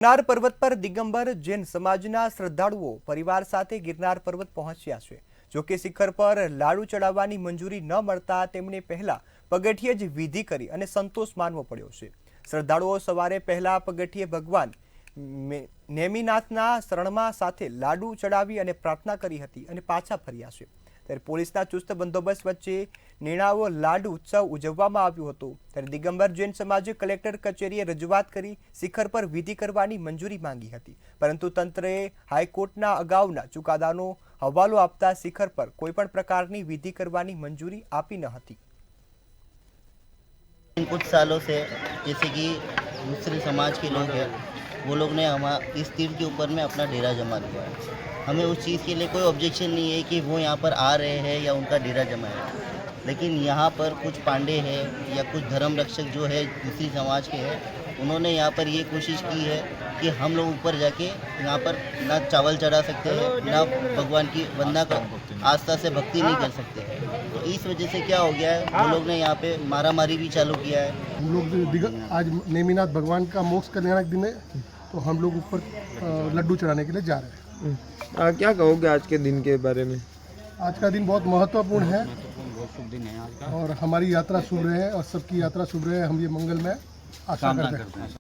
गिरनार पर्वत पर दिगंबर जैन समाजना श्रद्धालुओं परिवार साथे गिरनार पर्वत पहोंच्या छे। जो कि शिखर पर लाडू चढ़ाववानी मंजूरी न मळता तेमणे पहेला पगथिये ज विधि करी अने संतोष मानवो पड्यो छे। श्रद्धालुओ सवारे पहेला पगथिये भगवान नेमिनाथना शरणमां साथे लाडू चढ़ावी अने प्रार्थना करी हती अने पाछा फर्या छे। ત્યારે પોલીસના ચુસ્ત બંદોબસ્ત વચ્ચે નેણાવો લાડુ ઉત્સવ ઉજવવામાં આવ્યો હતો। ત્યારે દિગંબર જૈન સમાજે કલેક્ટર કચેરીએ રજૂઆત કરી શિખર પર વિધિ કરવાની મંજૂરી માંગી હતી, પરંતુ તંત્રએ હાઈકોર્ટના અગાઉના ચુકાદાનો હવાલો આપતા શિખર પર કોઈપણ પ્રકારની વિધિ કરવાની મંજૂરી આપી ન હતી। कुछ सालों से जैसे कि दूसरे समाज के लोग हैं, वो लोग ने इस तीर्थ के ऊपर में अपना डेरा जमा दिया है। हमें उस चीज़ के लिए कोई ऑब्जेक्शन नहीं है कि वो यहाँ पर आ रहे हैं या उनका डेरा जमा है, लेकिन यहाँ पर कुछ पांडे हैं या कुछ धर्म रक्षक जो है दूसरी समाज के हैं, उन्होंने यहाँ पर ये कोशिश की है कि हम लोग ऊपर जाके यहाँ पर ना चावल चढ़ा सकते हैं, ना भगवान की वंदना कर आस्था से भक्ति नहीं कर सकते हैं। तो इस वजह से क्या हो गया है, वो लोग ने यहाँ पे मारामारी भी चालू किया है। हम लोग आज नेमिनाथ भगवान का मोक्ष कल्याण दिन है, तो हम लोग ऊपर लड्डू चढ़ाने के लिए जा रहे हैं। क्या कहोगे आज के दिन के बारे में? आज का दिन बहुत महत्वपूर्ण है और हमारी यात्रा शुभ रहे और सबकी यात्रा शुभ रहे, हम ये मंगल में आशा करते हैं।